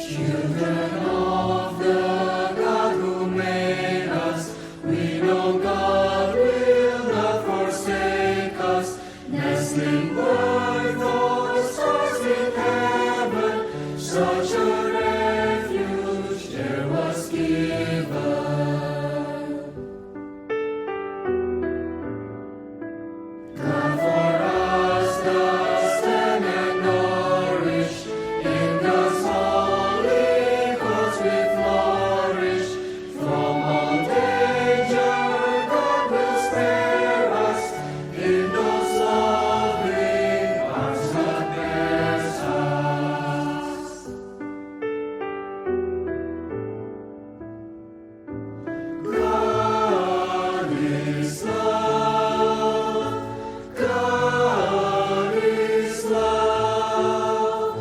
Children of the God who made us, we know God will not forsake us. Nestling bird, though stars in heaven, such a refuge there was given. God for us does stand and nourish, in God's holy cause we flourish. From all danger God will spare us, in those loving arms God bears us. God is love, God is love.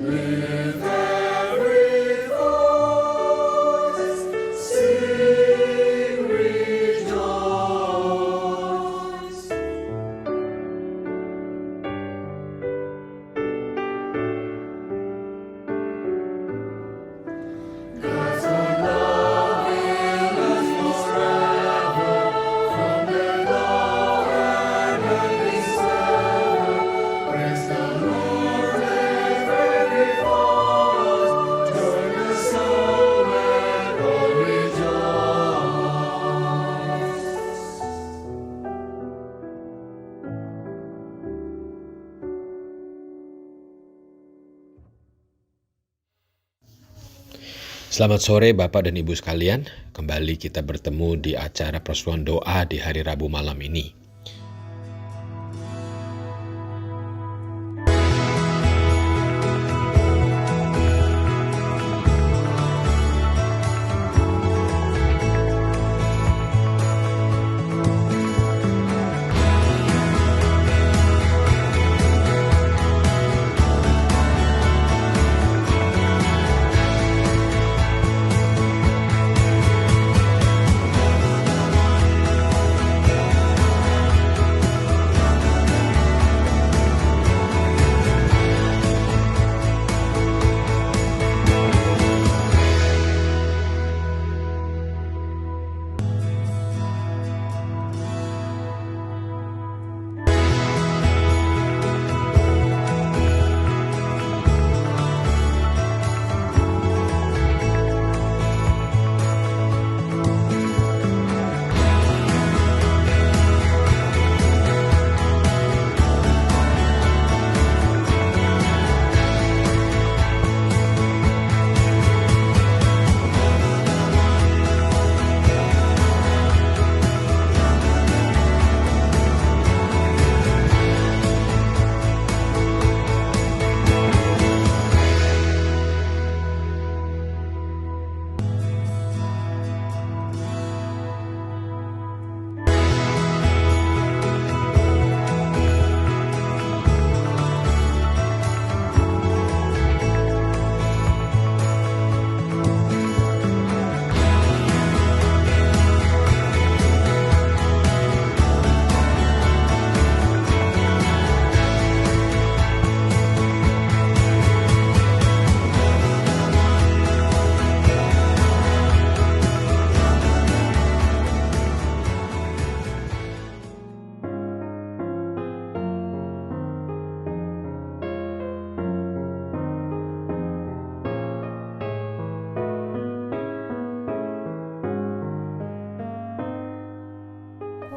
Lift every voice, sing, rejoice. God's own love will last forever, from the law and discover. Praise the Lord, let every voice join the song and all rejoice. Selamat sore Bapak dan Ibu sekalian, kembali kita bertemu di acara persuan doa di hari Rabu malam ini.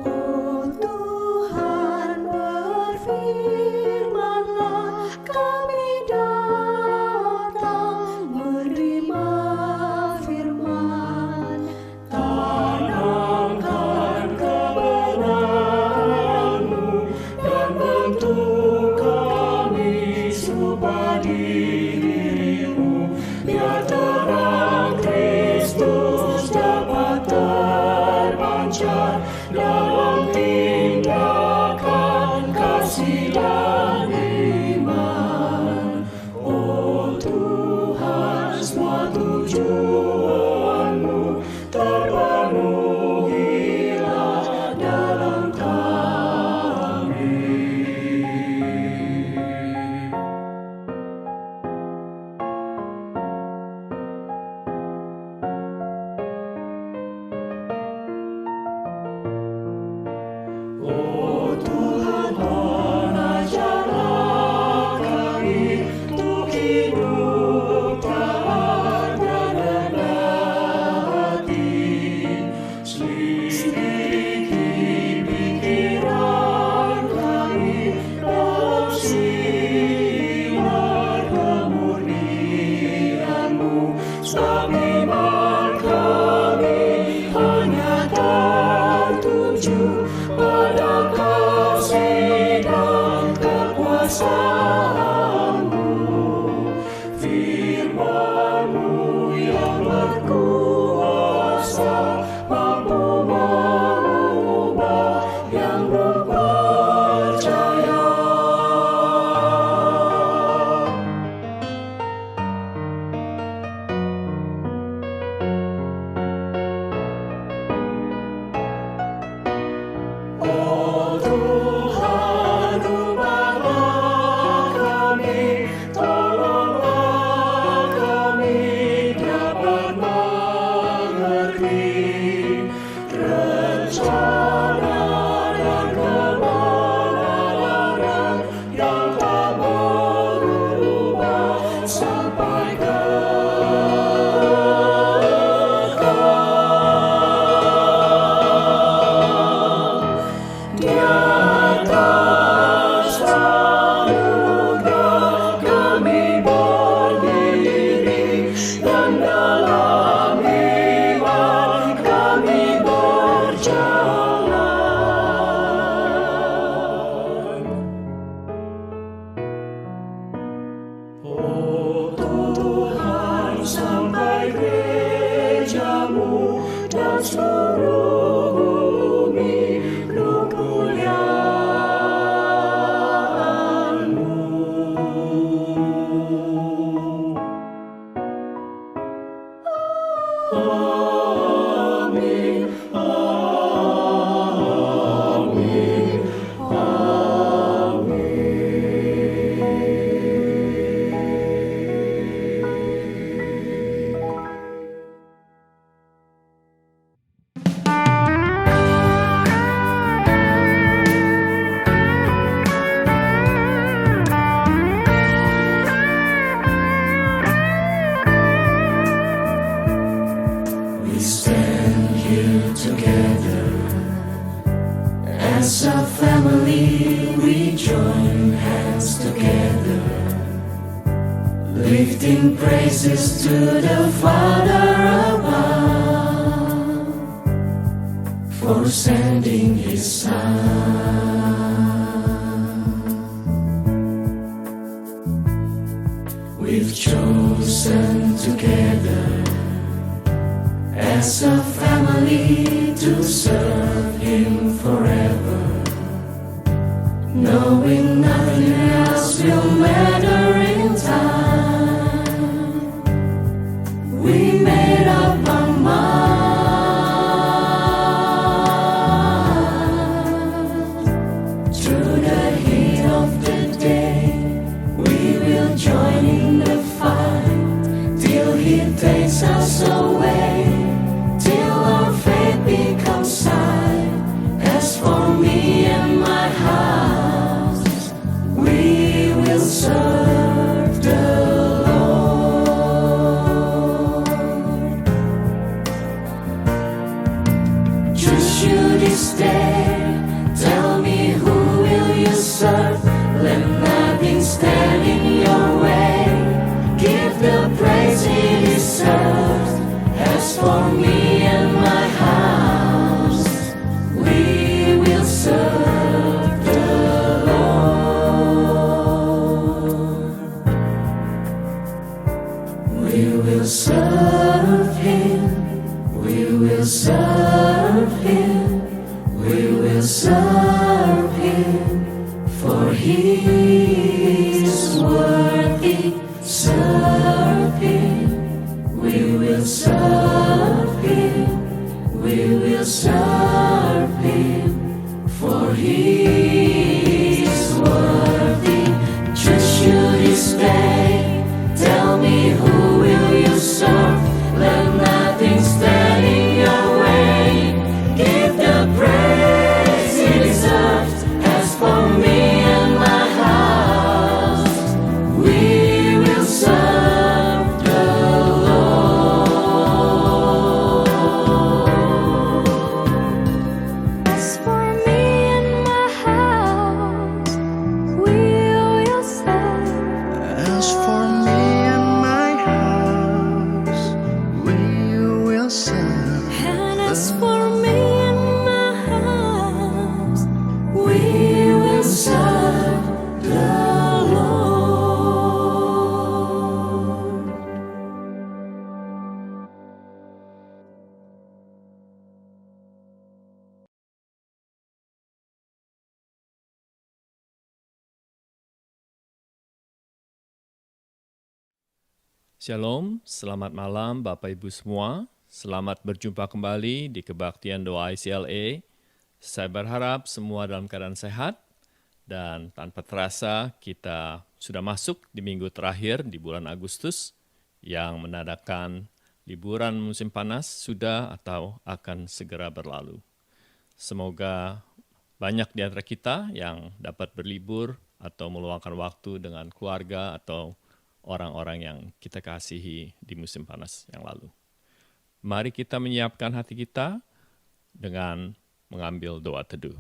Oh Tuhan, berfirman-Lah, kami datang menerima firman. Tanamkan kebenaran-Mu dan bentuk kami serupa diri-Mu, biar terang Kristus dapat terpancar dalam tindakan kasih dan iman. Oh Tuhan, semua tujuan-Mu terpenuhilah dalam kami. Tuhan, sampai gereja-Mu dan seluruh bumi penuh kemuliaan-Mu. Amin, amin, amin. We stand here together as a family. We join hands together, lifting praises to the Father above for sending His Son. We've chosen together as a family to serve Him forever, knowing nothing else will matter in time. We made up our minds. Through the heat of the day, we will join in the fight till He takes us away, till our faith becomes sight. As for me and my house, we will serve the Lord. Choose you this day, tell me who will you serve. Let nothing stand in your way, give the praise He deserves. As for me and my house, we will serve the Lord. We will serve Him, we will serve Him, we will serve Him, for He is worthy. Serve Him, we will serve Him, we will serve Him, for He is worthy. Choose you this day, tell me who will you serve. Let nothing stand in your way, give the praise He deserves. As for me and my house, we will serve the Lord. As for me and my house, we will serve. As for me and my house, we will serve. And as for me and my house, We will serve the Lord. Shalom, selamat malam Bapak Ibu semua. Selamat berjumpa kembali di Kebaktian Doa ICLA. Saya berharap semua dalam keadaan sehat dan tanpa terasa kita sudah masuk di minggu terakhir di bulan Agustus yang menandakan liburan musim panas sudah atau akan segera berlalu. Semoga banyak di antara kita yang dapat berlibur atau meluangkan waktu dengan keluarga atau orang-orang yang kita kasihi di musim panas yang lalu. Mari kita menyiapkan hati kita dengan mengambil doa teduh.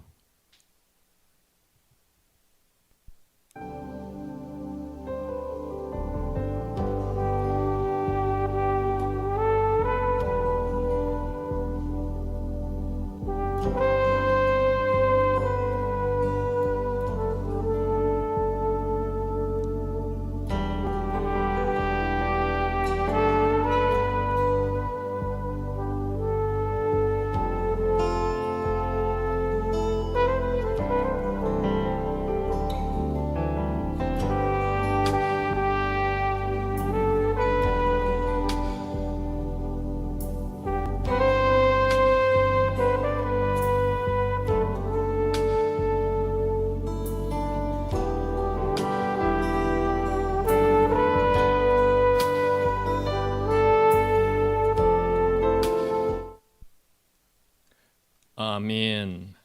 Amin.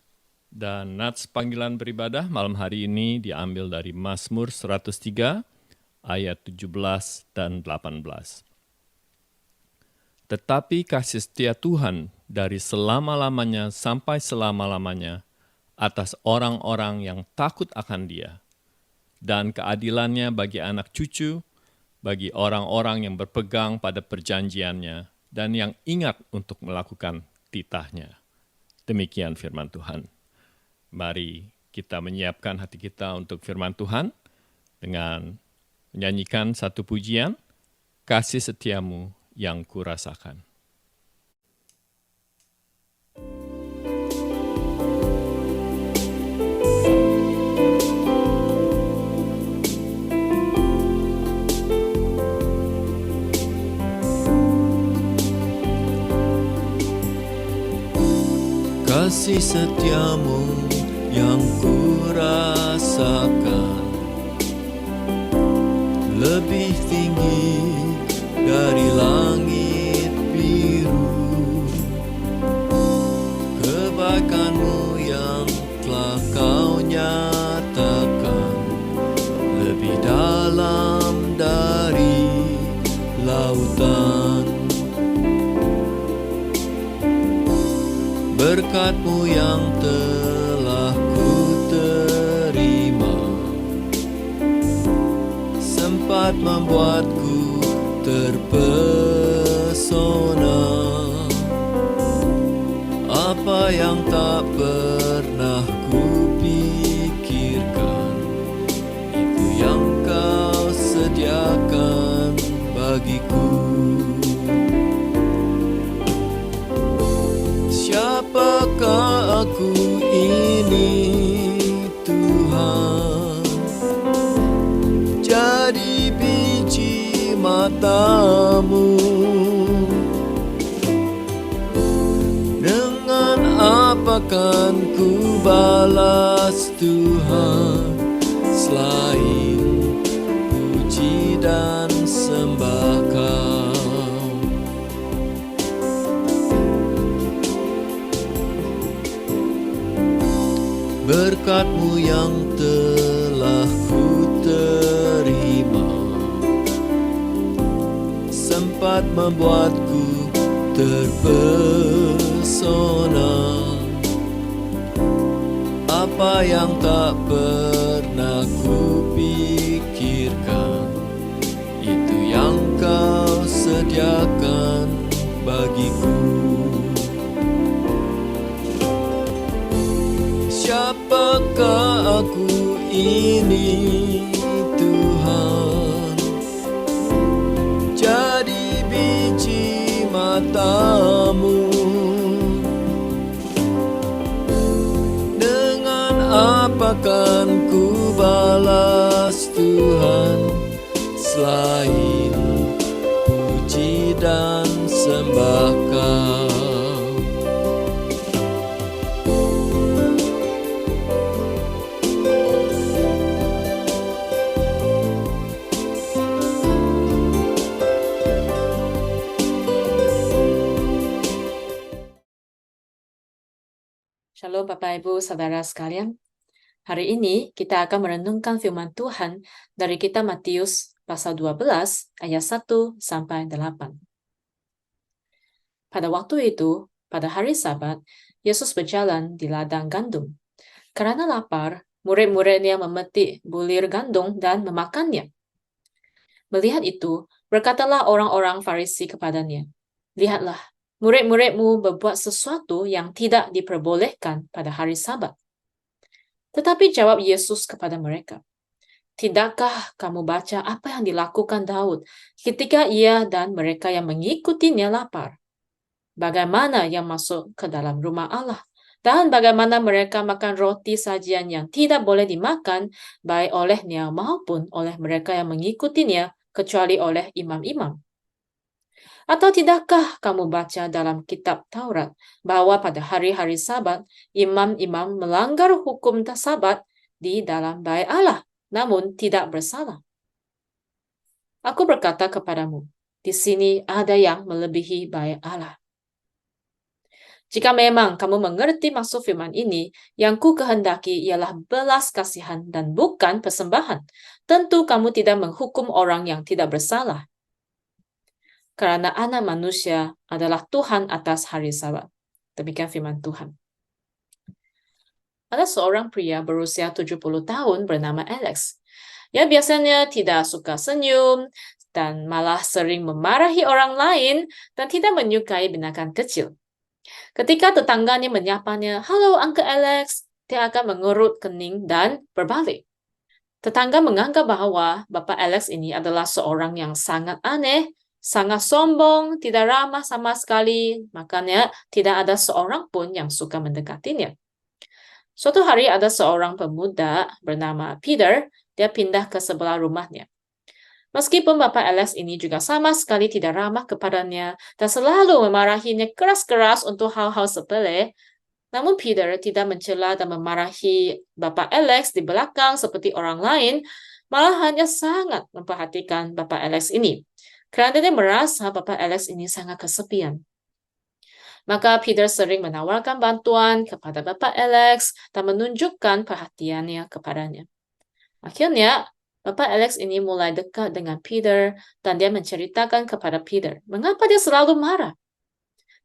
Dan nats panggilan beribadah malam hari ini diambil dari Mazmur 103 ayat 17 dan 18. Tetapi kasih setia Tuhan dari selama-lamanya sampai selama-lamanya atas orang-orang yang takut akan Dia, dan keadilannya bagi anak cucu, bagi orang-orang yang berpegang pada perjanjiannya dan yang ingat untuk melakukan titahnya. Demikian firman Tuhan. Mari kita menyiapkan hati kita untuk firman Tuhan dengan menyanyikan satu pujian, Kasih Setiamu yang Kurasakan. Kasih setiamu yang kurasakan lebih tinggi dari langit biru. Kebaikanmu yang telah kau nyatakan lebih dalam dari lautan. Berkat-Mu yang telah ku terima sempat membuatku terpesona. Apa yang tak pernah ku pikirkan, itu yang Kau sediakan bagiku. Siapakah aku ini, Tuhan? Jadi biji mata-Mu. Dengan apa kan ku balas, Tuhan, selain puji dan sembah Kau? Berkat-Mu yang telah ku terima sempat membuatku terpesona. Apa yang tak pernah ku pikirkan, itu yang Kau sediakan bagiku. Siapakah aku ini, Tuhan? Jadi biji mata-Mu. Dengan apa kan ku balas, Tuhan, selain puji dan sembah Kau? Shalom Bapak Ibu Saudara sekalian. Hari ini kita akan merenungkan firman Tuhan dari kitab Matius pasal 12 ayat 1 sampai 8. Pada waktu itu, pada hari Sabat, Yesus berjalan di ladang gandum. Karena lapar, murid-muridnya memetik bulir gandum dan memakannya. Melihat itu, berkatalah orang-orang Farisi kepadanya, "Lihatlah, murid-muridmu berbuat sesuatu yang tidak diperbolehkan pada hari Sabat." Tetapi jawab Yesus kepada mereka, "Tidakkah kamu baca apa yang dilakukan Daud ketika ia dan mereka yang mengikutinya lapar? Bagaimana yang masuk ke dalam rumah Allah, dan bagaimana mereka makan roti sajian yang tidak boleh dimakan baik olehnya maupun oleh mereka yang mengikutinya, kecuali oleh imam-imam? Atau tidakkah kamu baca dalam kitab Taurat bahwa pada hari-hari Sabat, imam-imam melanggar hukum Sabat di dalam bait Allah, namun tidak bersalah? Aku berkata kepadamu, di sini ada yang melebihi bait Allah. Jika memang kamu mengerti maksud firman ini, yang ku kehendaki ialah belas kasihan dan bukan persembahan. Tentu kamu tidak menghukum orang yang tidak bersalah. Karena anak manusia adalah Tuhan atas hari Sabat. Demikian firman Tuhan. Ada seorang pria berusia 70 tahun bernama Alex. Ia biasanya tidak suka senyum dan malah sering memarahi orang lain dan tidak menyukai binatang kecil. Ketika tetangganya menyapanya, "Halo, Uncle Alex," dia akan mengerut kening dan berbalik. Tetangga menganggap bahwa Bapak Alex ini adalah seorang yang sangat aneh, sangat sombong, tidak ramah sama sekali, makanya tidak ada seorang pun yang suka mendekatinya. Suatu hari ada seorang pemuda bernama Peter, dia pindah ke sebelah rumahnya. Meskipun Bapak Alex ini juga sama sekali tidak ramah kepadanya dan selalu memarahinya keras-keras untuk hal-hal sepele, namun Peter tidak mencela dan memarahi Bapak Alex di belakang seperti orang lain, malah hanya sangat memperhatikan Bapak Alex ini. Karena dia merasa Bapak Alex ini sangat kesepian. Maka Peter sering menawarkan bantuan kepada Bapak Alex dan menunjukkan perhatiannya kepadanya. Akhirnya, Bapak Alex ini mulai dekat dengan Peter dan dia menceritakan kepada Peter mengapa dia selalu marah.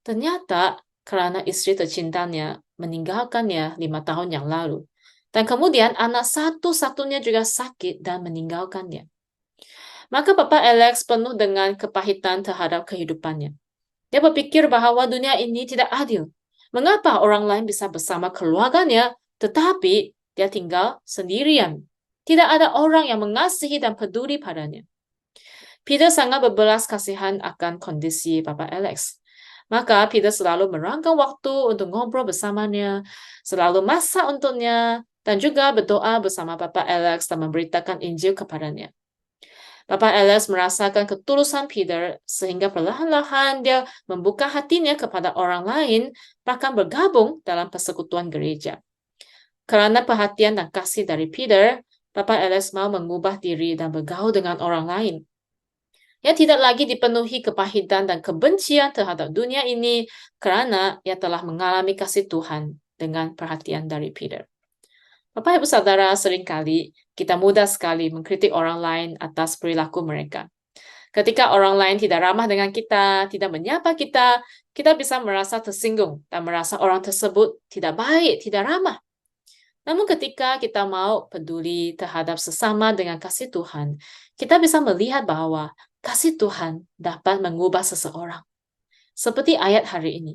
Ternyata karena istri tercintanya meninggalkannya 5 tahun yang lalu. Dan kemudian anak satu-satunya juga sakit dan meninggalkannya. Maka Bapak Alex penuh dengan kepahitan terhadap kehidupannya. Dia berpikir bahwa dunia ini tidak adil. Mengapa orang lain bisa bersama keluarganya, tetapi dia tinggal sendirian? Tidak ada orang yang mengasihi dan peduli padanya. Peter sangat berbelas kasihan akan kondisi Bapak Alex. Maka Peter selalu merancang waktu untuk ngobrol bersamanya, selalu masak untuknya, dan juga berdoa bersama Bapak Alex dan memberitakan Injil kepadanya. Bapak Alex merasakan ketulusan Peter sehingga perlahan-lahan dia membuka hatinya kepada orang lain, bahkan bergabung dalam persekutuan gereja. Karena perhatian dan kasih dari Peter, Bapak Alex mau mengubah diri dan bergaul dengan orang lain. Ia tidak lagi dipenuhi kepahitan dan kebencian terhadap dunia ini karena ia telah mengalami kasih Tuhan dengan perhatian dari Peter. Bapak Ibu Saudara, seringkali kita mudah sekali mengkritik orang lain atas perilaku mereka. Ketika orang lain tidak ramah dengan kita, tidak menyapa kita, kita bisa merasa tersinggung dan merasa orang tersebut tidak baik, tidak ramah. Namun ketika kita mau peduli terhadap sesama dengan kasih Tuhan, kita bisa melihat bahwa kasih Tuhan dapat mengubah seseorang. Seperti ayat hari ini.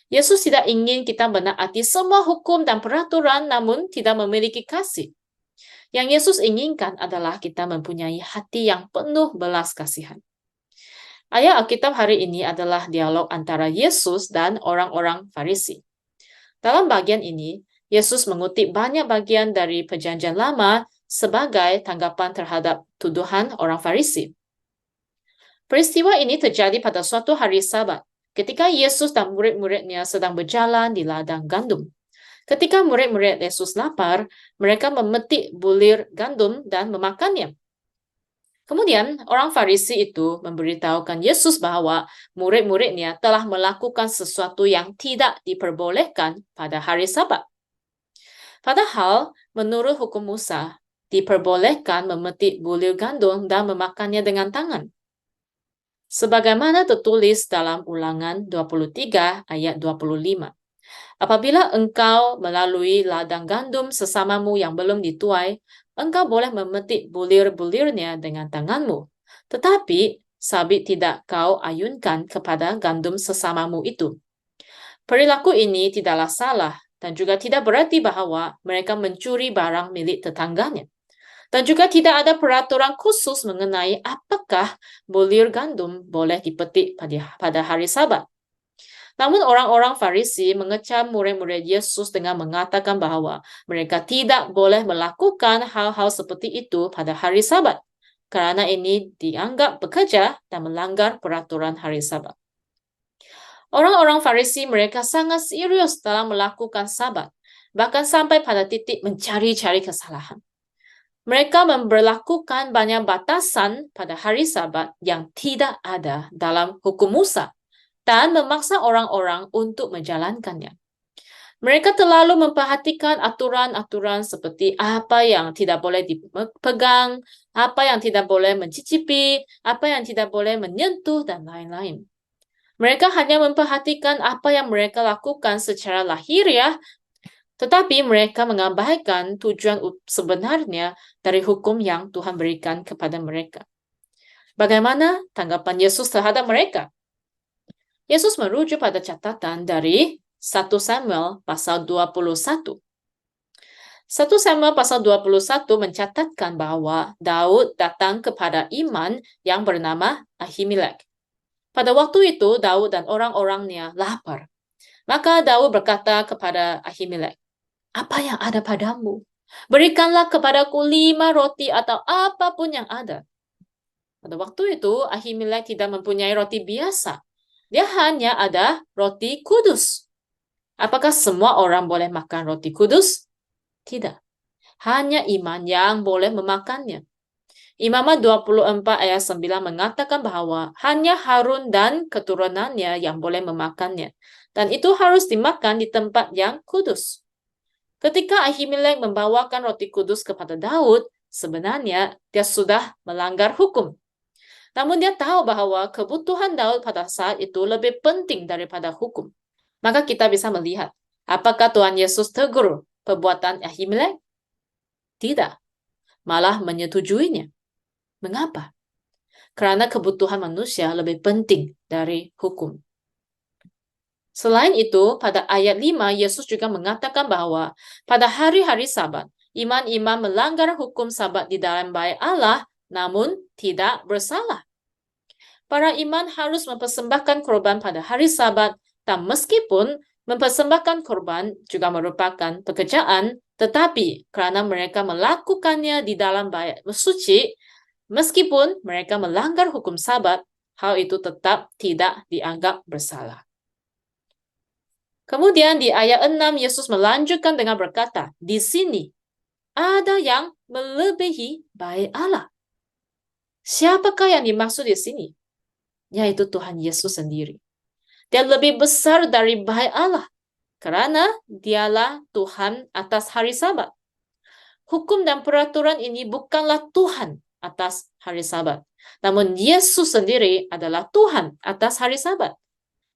Yesus tidak ingin kita menaati semua hukum dan peraturan namun tidak memiliki kasih. Yang Yesus inginkan adalah kita mempunyai hati yang penuh belas kasihan. Ayat Alkitab hari ini adalah dialog antara Yesus dan orang-orang Farisi. Dalam bagian ini, Yesus mengutip banyak bagian dari Perjanjian Lama sebagai tanggapan terhadap tuduhan orang Farisi. Peristiwa ini terjadi pada suatu hari Sabat, ketika Yesus dan murid-muridnya sedang berjalan di ladang gandum. Ketika murid-murid Yesus lapar, mereka memetik bulir gandum dan memakannya. Kemudian orang Farisi itu memberitahukan Yesus bahwa murid-muridnya telah melakukan sesuatu yang tidak diperbolehkan pada hari Sabat. Padahal, menurut hukum Musa, diperbolehkan memetik bulir gandum dan memakannya dengan tangan. Sebagaimana tertulis dalam Ulangan 23 ayat 25. Apabila engkau melalui ladang gandum sesamamu yang belum dituai, engkau boleh memetik bulir-bulirnya dengan tanganmu. Tetapi, sabit tidak kau ayunkan kepada gandum sesamamu itu. Perilaku ini tidaklah salah, dan juga tidak berarti bahwa mereka mencuri barang milik tetangganya. Dan juga tidak ada peraturan khusus mengenai apakah bulir gandum boleh dipetik pada hari Sabat. Namun orang-orang Farisi mengecam murid-murid Yesus dengan mengatakan bahwa mereka tidak boleh melakukan hal-hal seperti itu pada hari Sabat, karena ini dianggap bekerja dan melanggar peraturan hari Sabat. Orang-orang Farisi mereka sangat serius dalam melakukan Sabat, bahkan sampai pada titik mencari-cari kesalahan. Mereka memberlakukan banyak batasan pada hari Sabat yang tidak ada dalam hukum Musa. dan memaksa orang-orang untuk menjalankannya. Mereka terlalu memperhatikan aturan-aturan seperti apa yang tidak boleh dipegang, apa yang tidak boleh mencicipi, apa yang tidak boleh menyentuh, dan lain-lain. Mereka hanya memperhatikan apa yang mereka lakukan secara lahiriah, tetapi mereka mengabaikan tujuan sebenarnya dari hukum yang Tuhan berikan kepada mereka. Bagaimana tanggapan Yesus terhadap mereka? Yesus merujuk pada catatan dari 1 Samuel pasal 21. 1 Samuel pasal 21 mencatatkan bahwa Daud datang kepada Iman yang bernama Ahimelek. Pada waktu itu, Daud dan orang-orangnya lapar. Maka Daud berkata kepada Ahimelek, "Apa yang ada padamu? Berikanlah kepadaku 5 roti atau apapun yang ada." Pada waktu itu, Ahimelek tidak mempunyai roti biasa. Dia hanya ada roti kudus. Apakah semua orang boleh makan roti kudus? Tidak. Hanya Iman yang boleh memakannya. Imamat 24 ayat 9 mengatakan bahwa hanya Harun dan keturunannya yang boleh memakannya. Dan itu harus dimakan di tempat yang kudus. Ketika Ahimelek membawakan roti kudus kepada Daud, sebenarnya dia sudah melanggar hukum. Namun dia tahu bahwa kebutuhan Daud pada saat itu lebih penting daripada hukum. Maka kita bisa melihat, apakah Tuhan Yesus tegur perbuatan Ahimelek? Tidak, malah menyetujuinya. Mengapa? Karena kebutuhan manusia lebih penting dari hukum. Selain itu, pada ayat 5, Yesus juga mengatakan bahwa pada hari-hari Sabat, iman-iman melanggar hukum Sabat di dalam bait Allah, namun tidak bersalah. Para iman harus mempersembahkan korban pada hari Sabat, dan meskipun mempersembahkan korban juga merupakan pekerjaan, tetapi karena mereka melakukannya di dalam bait suci, meskipun mereka melanggar hukum Sabat, hal itu tetap tidak dianggap bersalah. Kemudian di ayat 6, Yesus melanjutkan dengan berkata, di sini ada yang melebihi bait Allah. Siapakah yang dimaksud di sini? Yaitu Tuhan Yesus sendiri. Dia lebih besar dari bait Allah, karena dialah Tuhan atas hari Sabat. Hukum dan peraturan ini bukanlah Tuhan atas hari Sabat, namun Yesus sendiri adalah Tuhan atas hari Sabat.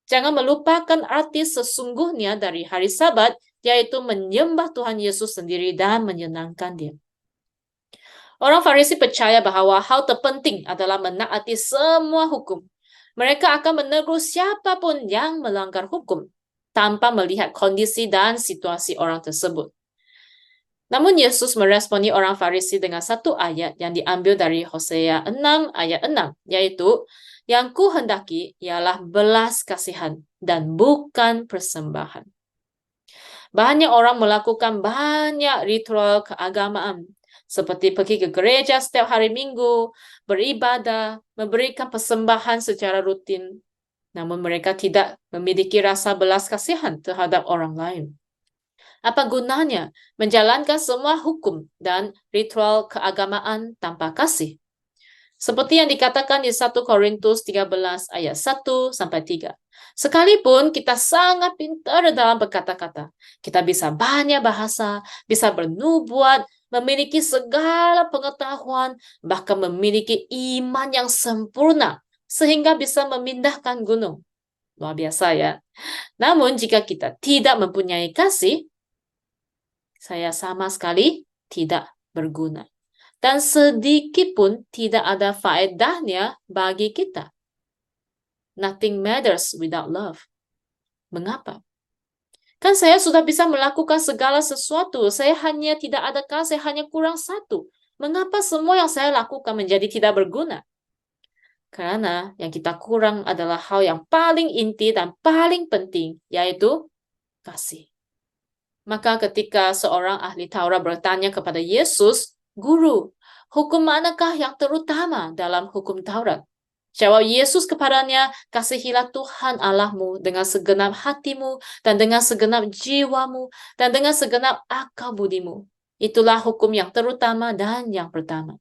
Jangan melupakan arti sesungguhnya dari hari Sabat, yaitu menyembah Tuhan Yesus sendiri dan menyenangkan Dia. Orang Farisi percaya bahwa hal terpenting adalah menaati semua hukum. Mereka akan menegur siapapun yang melanggar hukum, tanpa melihat kondisi dan situasi orang tersebut. Namun Yesus meresponi orang Farisi dengan satu ayat yang diambil dari Hosea 6 ayat 6, yaitu, yang kuhendaki ialah belas kasihan dan bukan persembahan. Banyak orang melakukan banyak ritual keagamaan, seperti pergi ke gereja setiap hari Minggu, beribadah, memberikan persembahan secara rutin. Namun mereka tidak memiliki rasa belas kasihan terhadap orang lain. Apa gunanya menjalankan semua hukum dan ritual keagamaan tanpa kasih? Seperti yang dikatakan di 1 Korintus 13 ayat 1-3. Sekalipun kita sangat pintar dalam berkata-kata, kita bisa banyak bahasa, bisa bernubuat, memiliki segala pengetahuan, bahkan memiliki iman yang sempurna, sehingga bisa memindahkan gunung. Luar biasa ya. Namun jika kita tidak mempunyai kasih, saya sama sekali tidak berguna. Dan sedikit pun tidak ada faedahnya bagi kita. Nothing matters without love. Mengapa? Kan saya sudah bisa melakukan segala sesuatu. Saya hanya tidak ada kasih, hanya kurang satu. Mengapa semua yang saya lakukan menjadi tidak berguna? Karena yang kita kurang adalah hal yang paling inti dan paling penting, yaitu kasih. Maka ketika seorang ahli Taurat bertanya kepada Yesus, Guru, hukum manakah yang terutama dalam hukum Taurat? Jawab Yesus kepadanya, kasihilah Tuhan Allahmu dengan segenap hatimu, dan dengan segenap jiwamu, dan dengan segenap akal budimu. Itulah hukum yang terutama dan yang pertama.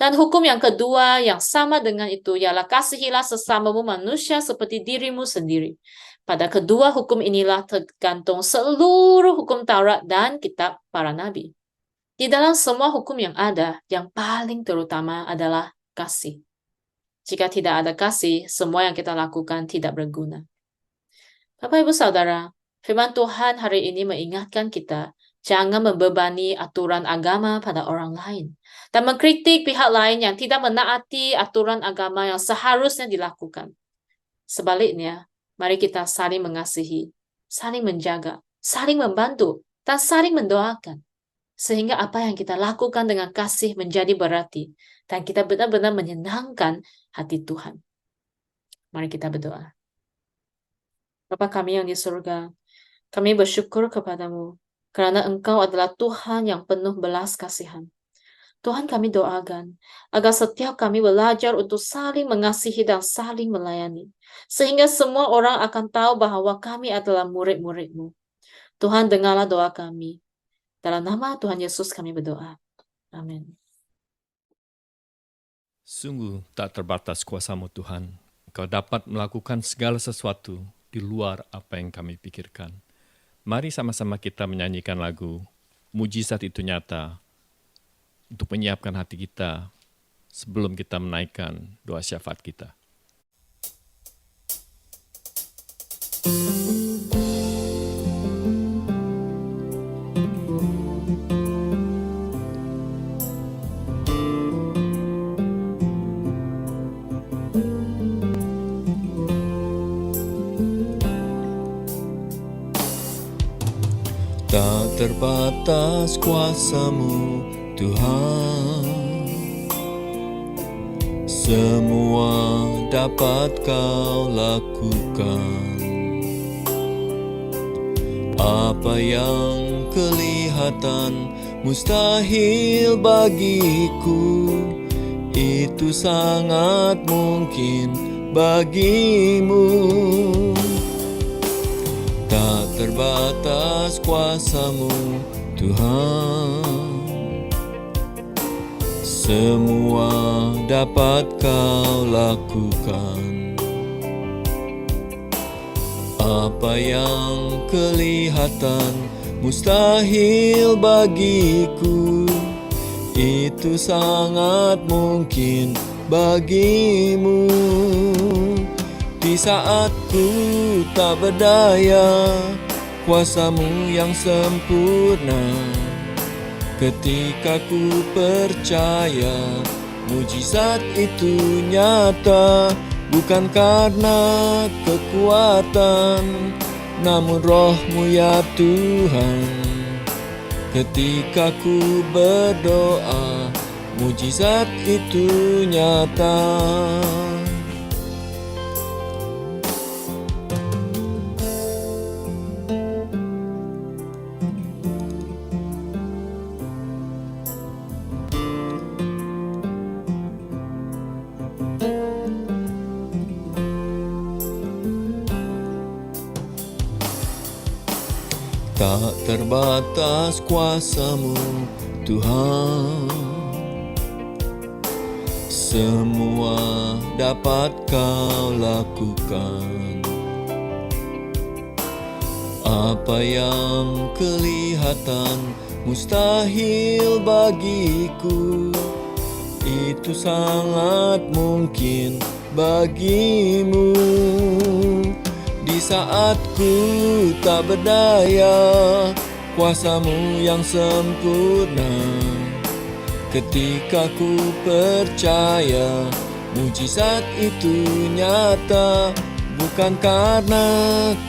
Dan hukum yang kedua yang sama dengan itu ialah kasihilah sesamamu manusia seperti dirimu sendiri. Pada kedua hukum inilah tergantung seluruh hukum Taurat dan kitab para nabi. Di dalam semua hukum yang ada, yang paling terutama adalah kasih. Jika tidak ada kasih, semua yang kita lakukan tidak berguna. Bapak, Ibu, Saudara, firman Tuhan hari ini mengingatkan kita, jangan membebani aturan agama pada orang lain dan mengkritik pihak lain yang tidak menaati aturan agama yang seharusnya dilakukan. Sebaliknya, mari kita saling mengasihi, saling menjaga, saling membantu, dan saling mendoakan. Sehingga apa yang kita lakukan dengan kasih menjadi berarti dan kita benar-benar menyenangkan hati Tuhan. Mari kita berdoa. Bapa kami yang di surga, kami bersyukur kepadamu karena Engkau adalah Tuhan yang penuh belas kasihan. Tuhan, kami doakan agar setiap kami belajar untuk saling mengasihi dan saling melayani, sehingga semua orang akan tahu bahwa kami adalah murid-murid-Mu. Tuhan, dengarlah doa kami. Dalam nama Tuhan Yesus kami berdoa. Amin. Sungguh tak terbatas kuasa-Mu Tuhan. Engkau dapat melakukan segala sesuatu di luar apa yang kami pikirkan. Mari sama-sama kita menyanyikan lagu Mujizat Itu Nyata untuk menyiapkan hati kita sebelum kita menaikkan doa syafaat kita. Tak terbatas kuasa-Mu Tuhan, semua dapat Kau lakukan. Apa yang kelihatan mustahil bagiku, itu sangat mungkin bagimu. Tak terbatas kuasa-Mu Tuhan, semua dapat Kau lakukan. Apa yang kelihatan mustahil bagiku, itu sangat mungkin bagimu. Di saat ku tak berdaya, kuasa-Mu yang sempurna. Ketika ku percaya, mujizat itu nyata. Bukan karena kekuatan, namun Roh-Mu ya Tuhan. Ketika ku berdoa, mujizat itu nyata. Tak terbatas kuasa-Mu Tuhan, semua dapat Kau lakukan. Apa yang kelihatan mustahil bagiku, itu sangat mungkin bagimu. Di saat ku tak berdaya, kuasa-Mu yang sempurna. Ketika ku percaya, mujizat itu nyata. Bukan karena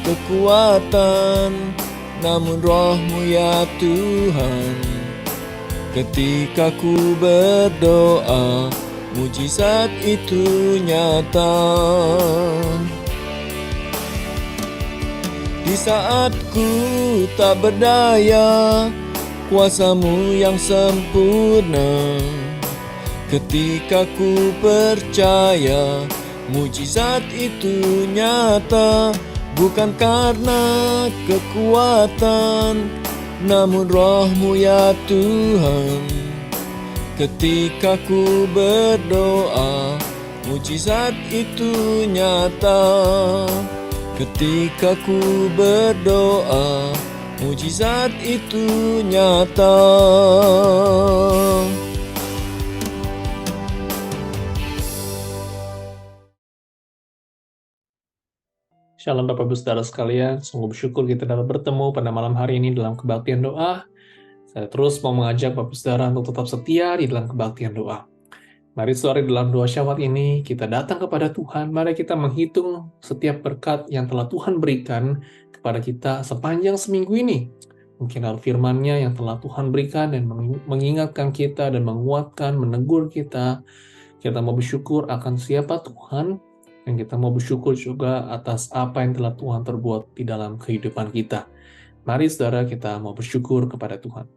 kekuatan, namun Roh-Mu ya Tuhan. Ketika ku berdoa, mujizat itu nyata. Di saat ku tak berdaya, kuasa-Mu yang sempurna. Ketika ku percaya, mujizat itu nyata. Bukan karena kekuatan, namun Roh-Mu ya Tuhan. Ketika ku berdoa, mujizat itu nyata. Ketika ku berdoa, mujizat itu nyata. Shalom Bapak Ibu Saudara sekalian, sungguh bersyukur kita dapat bertemu pada malam hari ini dalam kebaktian doa. Saya terus mau mengajak Bapak Ibu Saudara untuk tetap setia di dalam kebaktian doa. Mari sore dalam doa syawat ini kita datang kepada Tuhan, mari kita menghitung setiap berkat yang telah Tuhan berikan kepada kita sepanjang seminggu ini. Mungkin hal firman-Nya yang telah Tuhan berikan dan mengingatkan kita dan menguatkan, menegur kita. Kita mau bersyukur akan siapa Tuhan, dan kita mau bersyukur juga atas apa yang telah Tuhan terbuat di dalam kehidupan kita. Mari saudara kita mau bersyukur kepada Tuhan.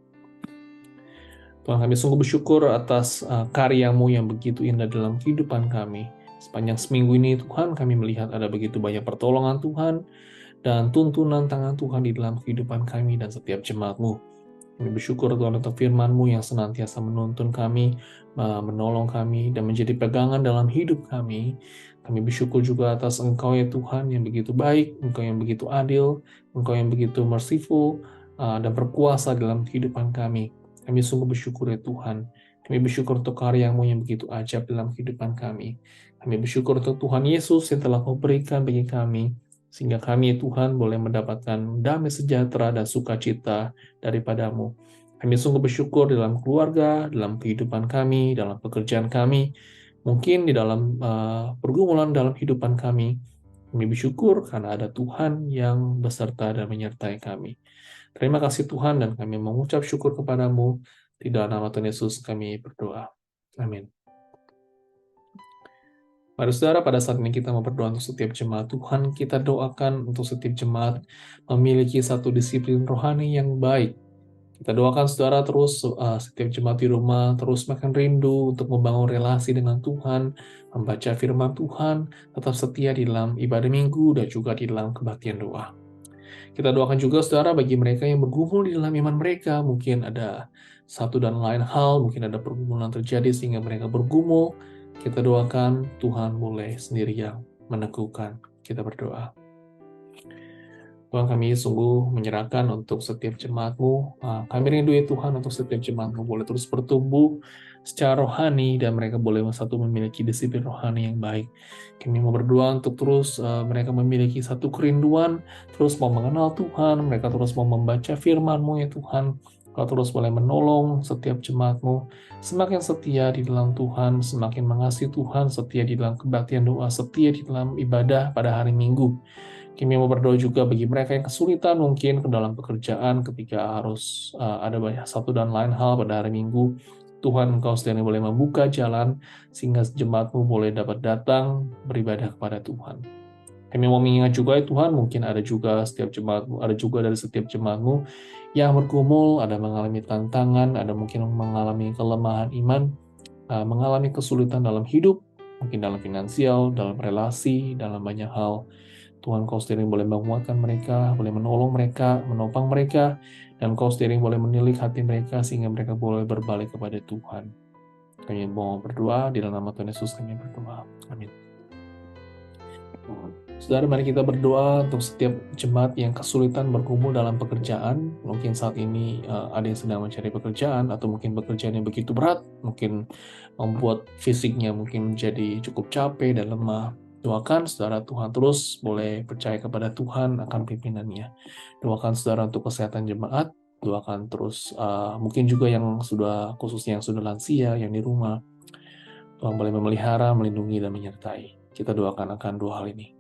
Tuhan, kami sungguh bersyukur atas karya-Mu yang begitu indah dalam kehidupan kami. Sepanjang seminggu ini Tuhan, kami melihat ada begitu banyak pertolongan Tuhan dan tuntunan tangan Tuhan di dalam kehidupan kami dan setiap jemaat-Mu. Kami bersyukur Tuhan untuk firman-Mu yang senantiasa menuntun kami, menolong kami, dan menjadi pegangan dalam hidup kami. Kami bersyukur juga atas Engkau ya Tuhan yang begitu baik, Engkau yang begitu adil, Engkau yang begitu merciful, dan berkuasa dalam kehidupan kami. Kami sungguh bersyukur ya Tuhan. Kami bersyukur untuk karya-Mu yang begitu ajaib dalam kehidupan kami. Kami bersyukur untuk Tuhan Yesus yang telah Kau berikan bagi kami, sehingga kami ya Tuhan boleh mendapatkan damai sejahtera dan sukacita daripada-Mu. Kami sungguh bersyukur dalam keluarga, dalam kehidupan kami, dalam pekerjaan kami, mungkin di dalam pergumulan dalam kehidupan kami. Kami bersyukur karena ada Tuhan yang beserta dan menyertai kami. Terima kasih Tuhan, dan kami mengucap syukur kepada-Mu. Di dalam nama Tuhan Yesus kami berdoa. Amin. Mari saudara, pada saat ini kita mau berdoa untuk setiap jemaat Tuhan. Kita doakan untuk setiap jemaat memiliki satu disiplin rohani yang baik. Kita doakan saudara terus setiap jemaat di rumah terus makin rindu untuk membangun relasi dengan Tuhan, membaca firman Tuhan, tetap setia di dalam ibadah minggu dan juga di dalam kebaktian doa. Kita doakan juga saudara bagi mereka yang bergumul di dalam iman mereka, mungkin ada satu dan lain hal, mungkin ada pergumulan terjadi sehingga mereka bergumul. Kita doakan Tuhan boleh sendiri yang meneguhkan. Kita berdoa. Tuhan, kami sungguh menyerahkan untuk setiap jemaat-Mu. Kami rindu ya Tuhan untuk setiap jemaat-Mu boleh terus bertumbuh secara rohani dan mereka boleh satu memiliki disiplin rohani yang baik. Kami mau berdoa untuk terus mereka memiliki satu kerinduan, terus mau mengenal Tuhan, mereka terus mau membaca firman-Mu ya Tuhan. Kau terus boleh menolong setiap jemaat-Mu semakin setia di dalam Tuhan, semakin mengasihi Tuhan, setia di dalam kebaktian doa, setia di dalam ibadah pada hari Minggu. Kami mau berdoa juga bagi mereka yang kesulitan mungkin ke dalam pekerjaan ketika harus ada banyak satu dan lain hal pada hari Minggu. Tuhan, Engkau sendiri boleh membuka jalan sehingga jemaat-Mu boleh dapat datang beribadah kepada Tuhan. Kami mau mengingat juga ya Tuhan, mungkin ada juga setiap jemaat-Mu, ada juga dari setiap jemaat-Mu yang bergumul, ada mengalami tantangan, ada mungkin mengalami kelemahan iman, mengalami kesulitan dalam hidup, mungkin dalam finansial, dalam relasi, dalam banyak hal. Tuhan, Kau sendiri boleh menguatkan mereka, boleh menolong mereka, menopang mereka, dan Kau sendiri boleh menilik hati mereka sehingga mereka boleh berbalik kepada Tuhan. Kami mau berdoa, di dalam nama Tuhan Yesus kami berdoa. Amin. Saudara, mari kita berdoa untuk setiap jemaat yang kesulitan bergumul dalam pekerjaan. Mungkin saat ini ada yang sedang mencari pekerjaan, atau mungkin pekerjaan yang begitu berat, mungkin membuat fisiknya mungkin menjadi cukup capek dan lemah. Doakan saudara, Tuhan terus boleh percaya kepada Tuhan akan pimpinannya. Doakan saudara untuk kesehatan jemaat, doakan terus mungkin juga yang sudah, khususnya yang sudah lansia, yang di rumah. Tuhan boleh memelihara, melindungi, dan menyertai. Kita doakan akan dua hal ini.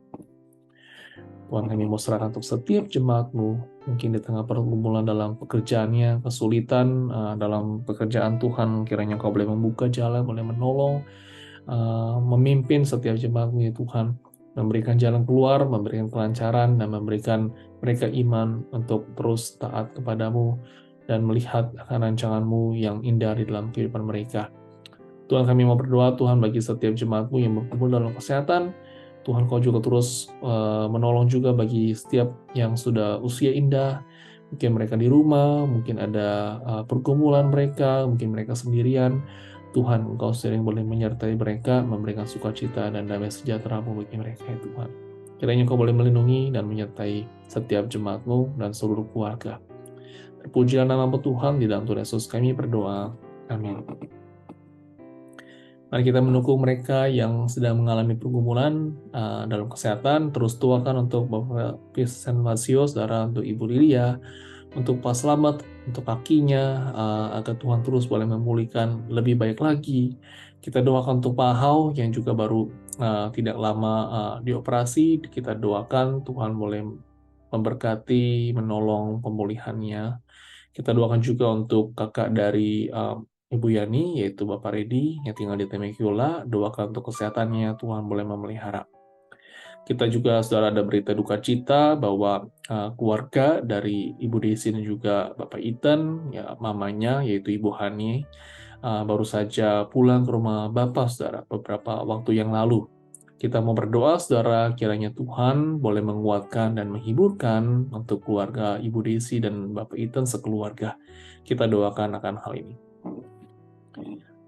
Tuhan, kami mau serahkan untuk setiap jemaat-Mu, mungkin di tengah pergumulan dalam pekerjaannya, kesulitan dalam pekerjaan Tuhan, kiranya Kau boleh membuka jalan, boleh menolong, memimpin setiap jemaat-Mu ya Tuhan, memberikan jalan keluar, memberikan kelancaran, dan memberikan mereka iman untuk terus taat kepada-Mu dan melihat akan rancangan-Mu yang indah di dalam kehidupan mereka. Tuhan, kami mau berdoa Tuhan bagi setiap jemaat-Mu yang berkumpul dalam kesehatan. Tuhan, Kau juga terus menolong juga bagi setiap yang sudah usia indah, mungkin mereka di rumah, mungkin ada pergumulan mereka, mungkin mereka sendirian. Tuhan, Engkau sering boleh menyertai mereka, memberikan sukacita dan damai sejahtera bagi mereka, ya Tuhan. Kiranya Engkau boleh melindungi dan menyertai setiap jemaat-Mu dan seluruh keluarga. Terpujilah nama Tuhan, di dalam Tuhan Yesus kami berdoa. Amin. Mari kita mendukung mereka yang sedang mengalami pergumulan dalam kesehatan. Terus tuakan untuk Bapak Vincent Masio, saudara, untuk Ibu Lilia, untuk Pak Slamet, untuk kakinya, agar Tuhan terus boleh memulihkan lebih baik lagi. Kita doakan untuk Pak Hao yang juga baru tidak lama dioperasi. Kita doakan Tuhan boleh memberkati, menolong pemulihannya. Kita doakan juga untuk kakak dari Ibu Yani, yaitu Bapak Redi yang tinggal di Temekula. Doakan untuk kesehatannya, Tuhan boleh memelihara. Kita juga saudara ada berita duka cita bahwa keluarga dari Ibu Desi dan juga Bapak Ethan, ya mamanya yaitu Ibu Hani, baru saja pulang ke rumah Bapak saudara beberapa waktu yang lalu. Kita mau berdoa saudara, kiranya Tuhan boleh menguatkan dan menghiburkan untuk keluarga Ibu Desi dan Bapak Ethan sekeluarga. Kita doakan akan hal ini.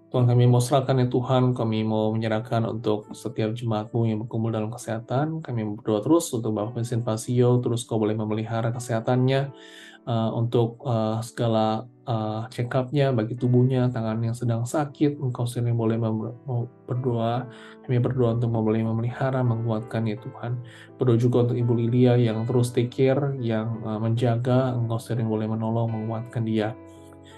Tuhan, kami mau serahkan ya Tuhan, kami mau menyerahkan untuk setiap jemaat-Mu yang berkumpul dalam kesehatan. Kami berdoa terus untuk Bapak Vincent Pasio, terus Kau boleh memelihara kesehatannya, untuk segala check up-nya bagi tubuhnya, tangan yang sedang sakit. Engkau sendiri boleh berdoa, kami berdoa untuk boleh memelihara, menguatkan ya Tuhan. Berdoa juga untuk Ibu Lilia yang terus take care, yang menjaga. Engkau sendiri boleh menolong, menguatkan dia.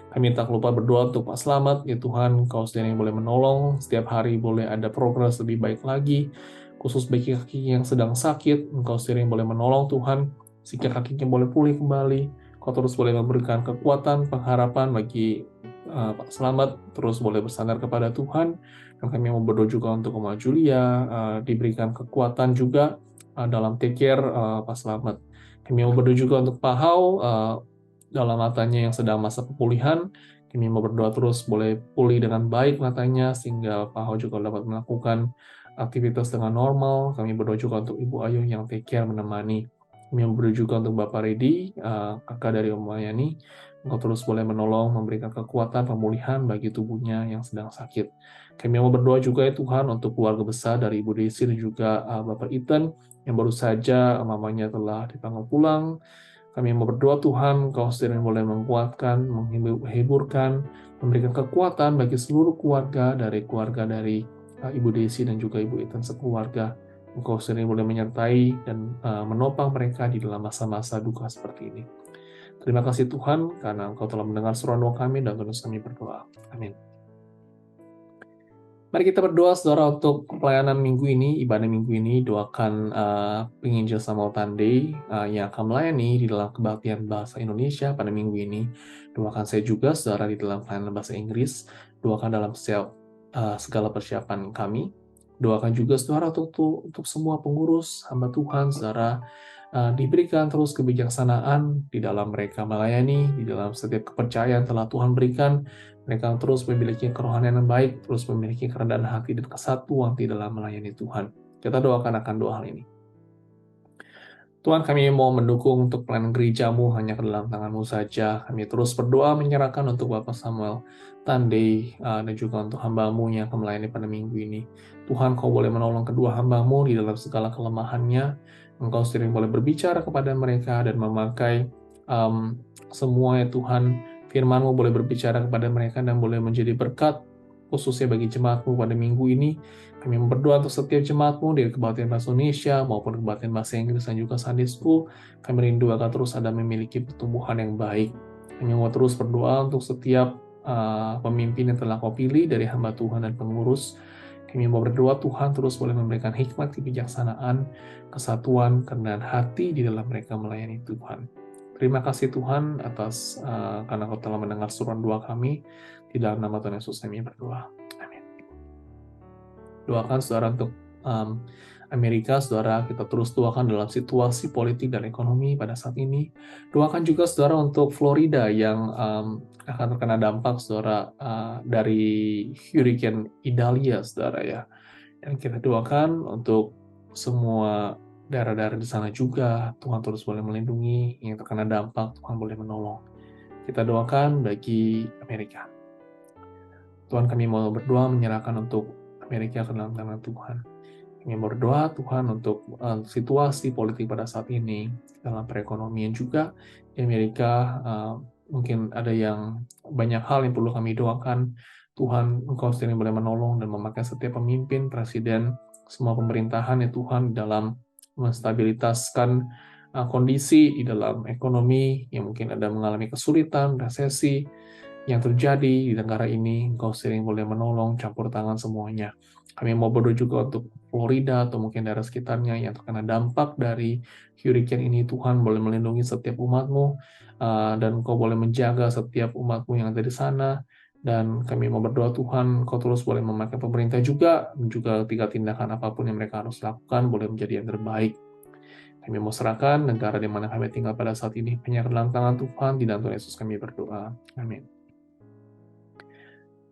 Kami tak lupa berdoa untuk Pak Slamet, ya Tuhan, Kau sendiri boleh menolong, setiap hari boleh ada progres lebih baik lagi, khusus bagi kaki yang sedang sakit, Engkau sendiri boleh menolong Tuhan, sehingga kakinya boleh pulih kembali, Kau terus boleh memberikan kekuatan, pengharapan bagi Pak Slamet, terus boleh bersandar kepada Tuhan, dan kami mau berdoa juga untuk Oma Julia, diberikan kekuatan juga dalam take care Pak Slamet. Kami mau berdoa juga untuk Pak Hao, dalam matanya yang sedang masa pemulihan. Kami mau berdoa terus boleh pulih dengan baik matanya, sehingga Pak Hao juga dapat melakukan aktivitas dengan normal. Kami berdoa juga untuk Ibu Ayu yang take care menemani. Kami mau berdoa juga untuk Bapak Redi, kakak dari Om Mayani. Engkau terus boleh menolong, memberikan kekuatan pemulihan bagi tubuhnya yang sedang sakit. Kami mau berdoa juga ya Tuhan untuk keluarga besar dari Ibu Desi dan juga Bapak Ethan yang baru saja mamanya telah dipanggil pulang. Kami mau berdoa Tuhan, Kau sendiri boleh menguatkan, menghiburkan, memberikan kekuatan bagi seluruh keluarga dari Ibu Desi dan juga Ibu Ethan sekeluarga. Engkau sendiri boleh menyertai dan menopang mereka di dalam masa-masa duka seperti ini. Terima kasih Tuhan, karena Engkau telah mendengar seruan doa kami dan terus kami berdoa. Amin. Mari kita berdoa saudara untuk pelayanan minggu ini, ibadah minggu ini. Doakan penginjil Samuel Tandey yang akan melayani di dalam kebaktian bahasa Indonesia pada minggu ini. Doakan saya juga saudara di dalam pelayanan bahasa Inggris. Doakan dalam segala persiapan kami. Doakan juga saudara untuk semua pengurus hamba Tuhan, saudara, diberikan terus kebijaksanaan di dalam mereka melayani, di dalam setiap kepercayaan telah Tuhan berikan. Mereka terus memiliki kerohanian yang baik, terus memiliki kerendahan hati dan kesatuan di dalam melayani Tuhan. Kita doakan akan dua hal ini. Tuhan, kami mau mendukung untuk pelayanan gereja-Mu hanya ke dalam tangan-Mu saja. Kami terus berdoa menyerahkan untuk Bapak Samuel Tandey dan juga untuk hamba-Mu yang akan melayani pada minggu ini. Tuhan, Kau boleh menolong kedua hamba-Mu di dalam segala kelemahannya. Engkau sendiri boleh berbicara kepada mereka dan memakai semua ya Tuhan, firman-Mu boleh berbicara kepada mereka dan boleh menjadi berkat khususnya bagi jemaat-Mu pada minggu ini. Kami berdoa untuk setiap jemaat-Mu dari Kebaktian Bahasa Indonesia maupun Kebaktian Bahasa Inggris dan juga Sunday School. Kami rindu akan terus ada memiliki pertumbuhan yang baik. Kami mau terus berdoa untuk setiap pemimpin yang telah Kau pilih dari hamba Tuhan dan pengurus. Kami mau berdoa Tuhan terus boleh memberikan hikmat, kebijaksanaan, kesatuan, kerendahan hati di dalam mereka melayani Tuhan. Terima kasih Tuhan atas karena Kau telah mendengar seruan doa kami. Di dalam nama Tuhan Yesus kami berdoa. Amin. Doakan saudara untuk Amerika, saudara, kita terus doakan dalam situasi politik dan ekonomi pada saat ini. Doakan juga saudara untuk Florida yang akan terkena dampak saudara dari Hurricane Idalia, saudara ya. Dan kita doakan untuk semua daerah-daerah di sana juga, Tuhan terus boleh melindungi, yang terkena dampak, Tuhan boleh menolong. Kita doakan bagi Amerika. Tuhan, kami mau berdoa menyerahkan untuk Amerika ke dalam tangan Tuhan. Kami berdoa Tuhan untuk situasi politik pada saat ini, dalam perekonomian juga di Amerika. Mungkin ada yang banyak hal yang perlu kami doakan. Tuhan, Engkau sendiri boleh menolong dan memakai setiap pemimpin, presiden, semua pemerintahan ya Tuhan, dalam menstabilitaskan kondisi di dalam ekonomi yang mungkin ada mengalami kesulitan, resesi yang terjadi di negara ini. Engkau sering boleh menolong, campur tangan semuanya. Kami mau berdoa juga untuk Florida atau mungkin daerah sekitarnya yang terkena dampak dari hurricane ini. Tuhan boleh melindungi setiap umat-Mu, dan Engkau boleh menjaga setiap umat-Mu yang ada di sana. Dan kami mau berdoa Tuhan, Engkau terus boleh memakai pemerintah juga, dan juga ketika tindakan apapun yang mereka harus lakukan boleh menjadi yang terbaik. Kami mau serahkan negara di mana kami tinggal pada saat ini hanya ke dalam tangan Tuhan. Di dalam Tuhan Yesus kami berdoa. Amin.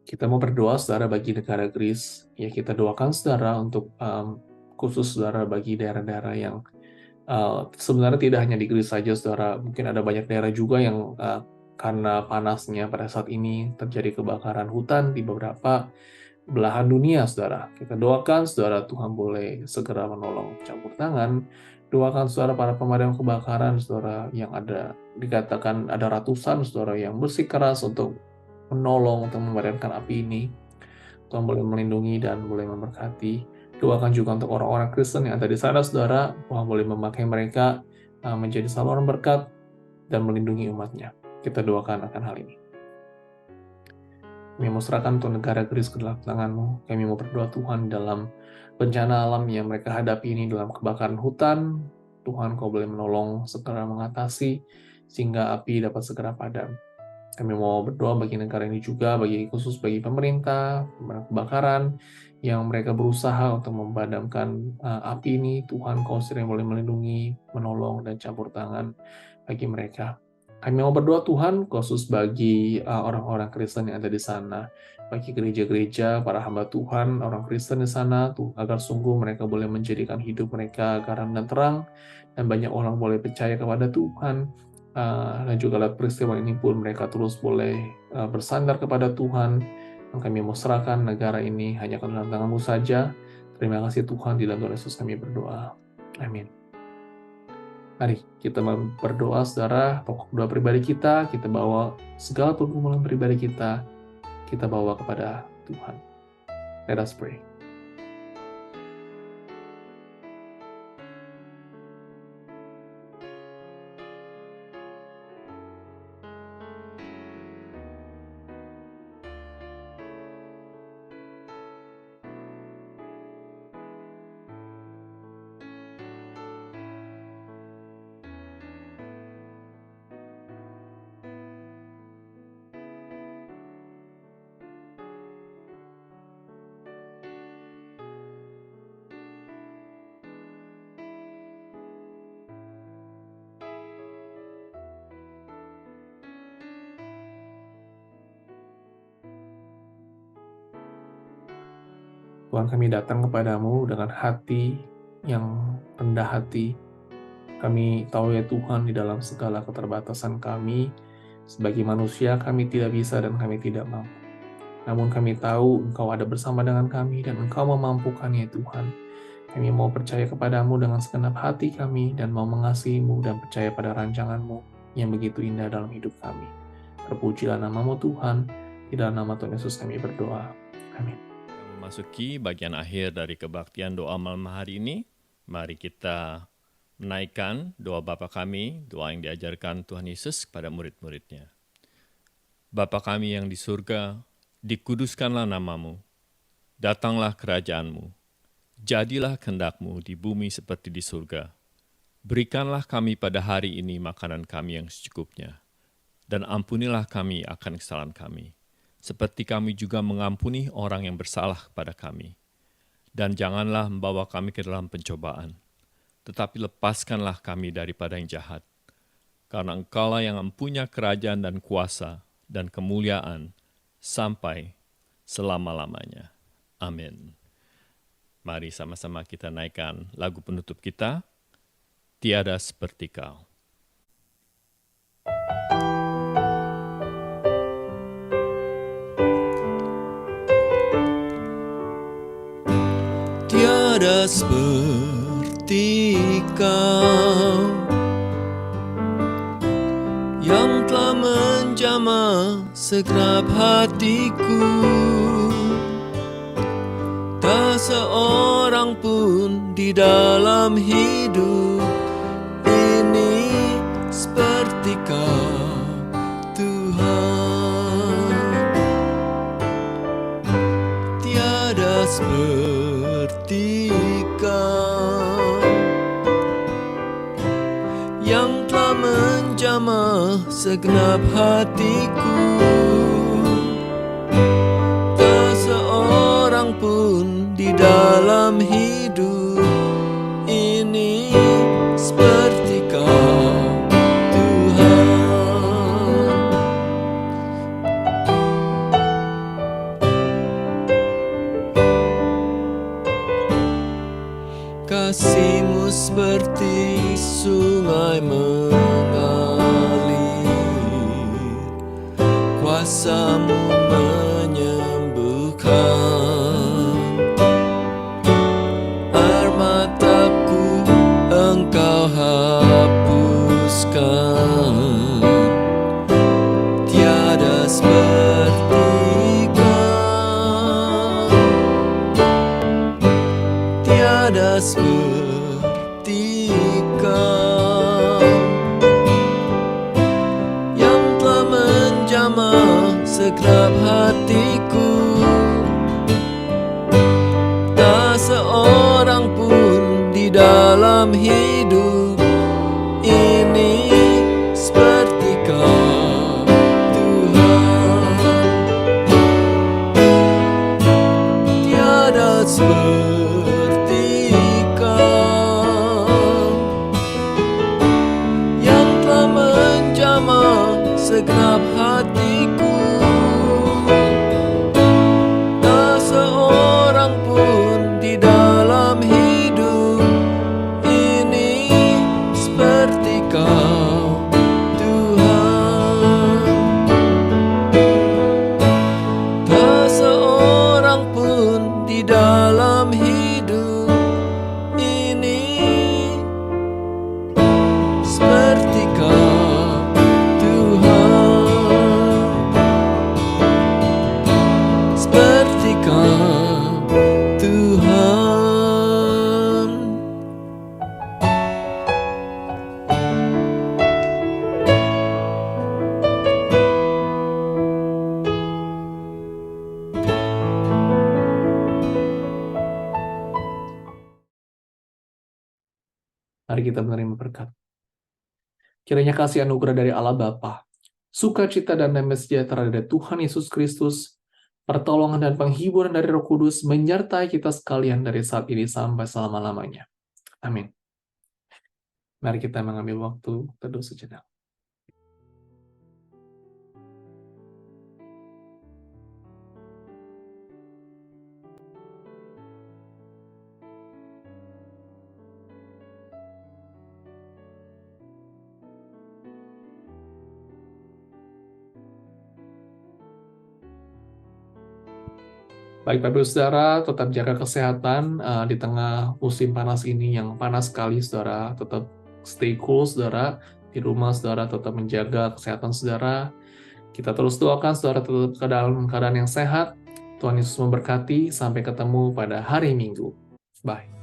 Kita mau berdoa, saudara, bagi negara Greece. Ya, kita doakan, saudara, untuk khusus, saudara, bagi daerah-daerah yang sebenarnya tidak hanya di Greece saja, saudara. Mungkin ada banyak daerah juga yang karena panasnya pada saat ini terjadi kebakaran hutan di beberapa belahan dunia, saudara. Kita doakan, saudara, Tuhan boleh segera menolong, campur tangan. Doakan, saudara, para pemadam kebakaran, saudara, yang ada, dikatakan ada ratusan, saudara, yang bersikeras untuk menolong, untuk memadamkan api ini. Tuhan boleh melindungi dan boleh memberkati. Doakan juga untuk orang-orang Kristen yang ada di sana, saudara. Tuhan boleh memakai mereka menjadi saluran berkat dan melindungi umatnya. Kita doakan akan hal ini. Kami mau serahkan untuk negara Greece ke dalam tangan-Mu. Kami mau berdoa Tuhan dalam bencana alam yang mereka hadapi ini, dalam kebakaran hutan. Tuhan, Kau boleh menolong segera mengatasi sehingga api dapat segera padam. Kami mau berdoa bagi negara ini juga, khusus bagi pemerintah, kebakaran, yang mereka berusaha untuk memadamkan api ini. Tuhan, Kau sering boleh melindungi, menolong, dan campur tangan bagi mereka. Kami mau berdoa Tuhan, khusus bagi orang-orang Kristen yang ada di sana, bagi gereja-gereja, para hamba Tuhan, orang Kristen di sana, agar sungguh mereka boleh menjadikan hidup mereka garam dan terang, dan banyak orang boleh percaya kepada Tuhan. Dan juga lewat peristiwa ini pun mereka terus boleh bersandar kepada Tuhan. Dan kami mau serahkan negara ini hanya ke dalam tangan-Mu saja. Terima kasih Tuhan, di dalam Tuhan Yesus kami berdoa. Amin. Mari kita berdoa, saudara. Pokok doa pribadi kita bawa segala pergumulan pribadi kita bawa kepada Tuhan. Let us pray. Tuhan, kami datang kepadamu dengan hati yang rendah hati. Kami tahu ya Tuhan, di dalam segala keterbatasan kami, sebagai manusia kami tidak bisa dan kami tidak mampu. Namun kami tahu Engkau ada bersama dengan kami dan Engkau memampukan ya Tuhan. Kami mau percaya kepadamu dengan segenap hati kami dan mau mengasihi-Mu dan percaya pada rancangan-Mu yang begitu indah dalam hidup kami. Terpujilah nama-Mu Tuhan, di dalam nama Tuhan Yesus kami berdoa. Amin. Memasuki bagian akhir dari kebaktian doa malam hari ini, mari kita menaikkan doa Bapa kami, doa yang diajarkan Tuhan Yesus kepada murid-muridnya. Bapa kami yang di surga, dikuduskanlah nama-Mu, datanglah kerajaan-Mu, jadilah kehendak-Mu di bumi seperti di surga. Berikanlah kami pada hari ini makanan kami yang secukupnya, dan ampunilah kami akan kesalahan kami, seperti kami juga mengampuni orang yang bersalah kepada kami. Dan janganlah membawa kami ke dalam pencobaan, tetapi lepaskanlah kami daripada yang jahat. Karena Engkaulah yang mempunyai kerajaan dan kuasa dan kemuliaan sampai selama-lamanya. Amin. Mari sama-sama kita naikkan lagu penutup kita, Tiada Seperti Kau. seperti Kau yang telah menjamah segenap hatiku. Tak seorang pun di dalam hidup ini seperti Kau, Tuhan. Tiada seperti Kau yang telah menjamah segenap hatiku. Tak seorang pun di dalam hidup ini seperti Kau, Tuhan. Kasih-Mu seperti sungai mengalir, kuasa-Mu menyembuhkan. Air mataku Engkau hapuskan. Tiada seperti Kau, tiada seperti Kau yang telah menjamah segenap hatiku. Tak seorang pun di dalam hidup ini seperti Kau, Tuhan. Tiada seperti Kau yang telah menjamah segenap hatiku. Tak seorang pun di dalam hidup ini seperti Kau, Tuhan. Tak seorang pun di dalam hidup ini seperti Kau, Tuhan. Seperti Kau, Tuhan. Mari kita menerima berkat. Kiranya kasih anugerah dari Allah Bapa, sukacita dan damai sejahtera dari Tuhan Yesus Kristus, pertolongan dan penghiburan dari Roh Kudus menyertai kita sekalian dari saat ini sampai selama-lamanya. Amin. Mari kita mengambil waktu teduh sejenak. Baik Bapak Ibu Saudara, tetap jaga kesehatan di tengah musim panas ini yang panas sekali Saudara. Tetap stay cool Saudara, di rumah Saudara tetap menjaga kesehatan Saudara. Kita terus doakan Saudara tetap ke dalam keadaan yang sehat. Tuhan Yesus memberkati, sampai ketemu pada hari Minggu. Bye.